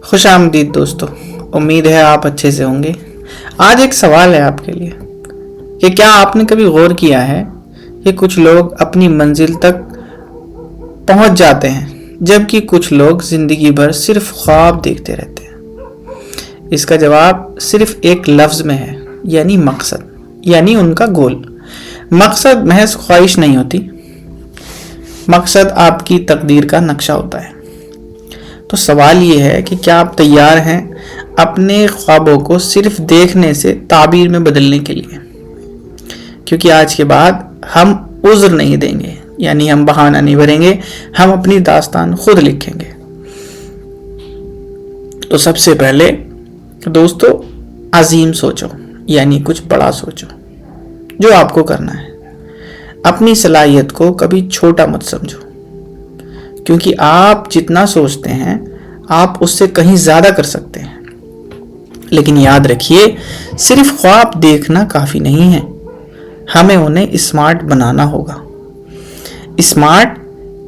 خوش آمدید دوستو، امید ہے آپ اچھے سے ہوں گے۔ آج ایک سوال ہے آپ کے لیے کہ کیا آپ نے کبھی غور کیا ہے کہ کچھ لوگ اپنی منزل تک پہنچ جاتے ہیں جبکہ کچھ لوگ زندگی بھر صرف خواب دیکھتے رہتے ہیں؟ اس کا جواب صرف ایک لفظ میں ہے، یعنی مقصد، یعنی ان کا گول۔ مقصد محض خواہش نہیں ہوتی، مقصد آپ کی تقدیر کا نقشہ ہوتا ہے۔ تو سوال یہ ہے کہ کیا آپ تیار ہیں اپنے خوابوں کو صرف دیکھنے سے تعبیر میں بدلنے کے لیے؟ کیونکہ آج کے بعد ہم عذر نہیں دیں گے، یعنی ہم بہانہ نہیں بھریں گے، ہم اپنی داستان خود لکھیں گے۔ تو سب سے پہلے دوستو عظیم سوچو، یعنی کچھ بڑا سوچو جو آپ کو کرنا ہے۔ اپنی صلاحیت کو کبھی چھوٹا مت سمجھو، کیونکہ آپ جتنا سوچتے ہیں آپ اس سے کہیں زیادہ کر سکتے ہیں۔ لیکن یاد رکھیے، صرف خواب دیکھنا کافی نہیں ہے، ہمیں انہیں اسمارٹ بنانا ہوگا۔ اسمارٹ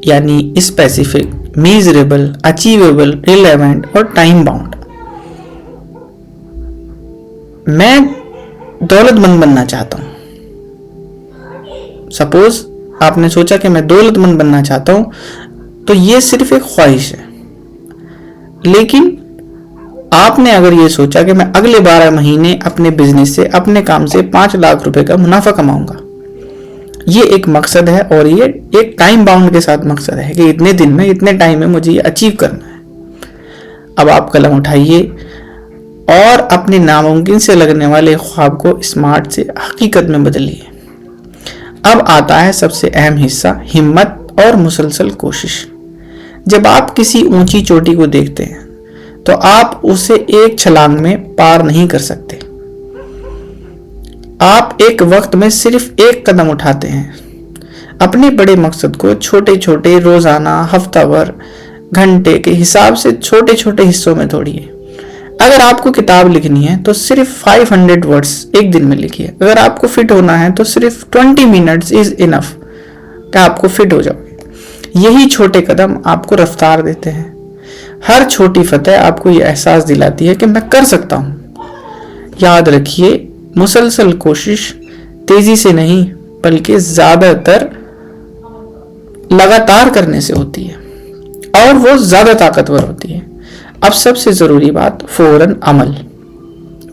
یعنی اسپیسیفک، میزریبل، اچیویبل، ریلیونٹ اور ٹائم باؤنڈ۔ میں دولت مند بننا چاہتا ہوں۔ سپوز آپ نے سوچا کہ میں دولت مند بننا چاہتا ہوں، تو یہ صرف ایک خواہش ہے۔ لیکن آپ نے اگر یہ سوچا کہ میں اگلے 12 مہینے اپنے بزنس سے، اپنے کام سے 5 لاکھ روپے کا منافع کماؤں گا، یہ ایک مقصد ہے، اور یہ ایک ٹائم باؤنڈ کے ساتھ مقصد ہے کہ اتنے دن میں، اتنے ٹائم میں مجھے یہ اچیو کرنا ہے۔ اب آپ قلم اٹھائیے اور اپنے ناممکن سے لگنے والے خواب کو اسمارٹ سے حقیقت میں بدلیے۔ اب آتا ہے سب سے اہم حصہ، ہمت اور مسلسل کوشش۔ جب آپ کسی اونچی چوٹی کو دیکھتے ہیں تو آپ اسے ایک چھلانگ میں پار نہیں کر سکتے۔ آپ ایک وقت میں صرف ایک قدم اٹھاتے ہیں۔ اپنے بڑے مقصد کو چھوٹے چھوٹے، روزانہ، ہفتہ وار، گھنٹے کے حساب سے چھوٹے چھوٹے حصوں میں توڑیے۔ اگر آپ کو کتاب لکھنی ہے تو صرف 500 ورڈز ایک دن میں لکھیے۔ اگر آپ کو فٹ ہونا ہے تو صرف 20 منٹس از انف کہ آپ کو فٹ ہو جاؤ۔ یہی چھوٹے قدم آپ کو رفتار دیتے ہیں۔ ہر چھوٹی فتح آپ کو یہ احساس دلاتی ہے کہ میں کر سکتا ہوں۔ یاد رکھیے، مسلسل کوشش تیزی سے نہیں بلکہ زیادہ تر لگاتار کرنے سے ہوتی ہے، اور وہ زیادہ طاقتور ہوتی ہے۔ اب سب سے ضروری بات، فوراً عمل۔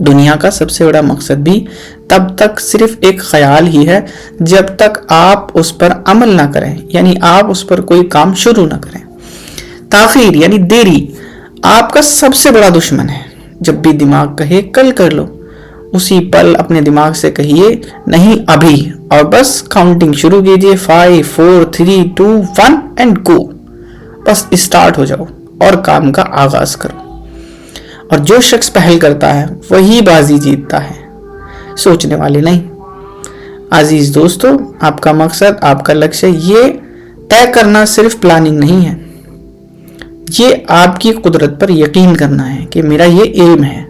دنیا کا سب سے بڑا مقصد بھی تب تک صرف ایک خیال ہی ہے جب تک آپ اس پر عمل نہ کریں، یعنی آپ اس پر کوئی کام شروع نہ کریں۔ تاخیر یعنی دیری آپ کا سب سے بڑا دشمن ہے۔ جب بھی دماغ کہے کل کر لو، اسی پل اپنے دماغ سے کہیے نہیں ابھی، اور بس کاؤنٹنگ شروع کیجیے، 5 4 3 2 1 اینڈ گو۔ بس اسٹارٹ ہو جاؤ اور کام کا آغاز کرو۔ اور جو شخص پہل کرتا ہے وہی بازی جیتتا ہے، سوچنے والے نہیں۔ عزیز دوستو، آپ کا مقصد، آپ کا لکشیہ، یہ طے کرنا صرف پلاننگ نہیں ہے، یہ آپ کی قدرت پر یقین کرنا ہے کہ میرا یہ ایم ہے۔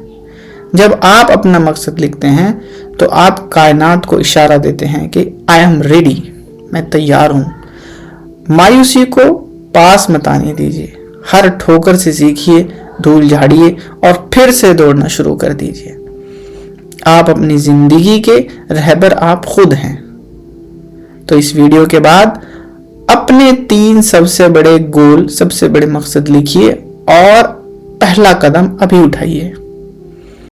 جب آپ اپنا مقصد لکھتے ہیں تو آپ کائنات کو اشارہ دیتے ہیں کہ آئی ایم ریڈی، میں تیار ہوں۔ مایوسی کو پاس مت آنے دیجیے، ہر ٹھوکر سے سیکھیے، دھول جھاڑیے اور پھر سے دوڑنا شروع کر دیجیے۔ آپ اپنی زندگی کے رہبر آپ خود ہیں۔ تو اس ویڈیو کے بعد اپنے 3 سب سے بڑے گول، سب سے بڑے مقصد لکھیے اور پہلا قدم ابھی اٹھائیے۔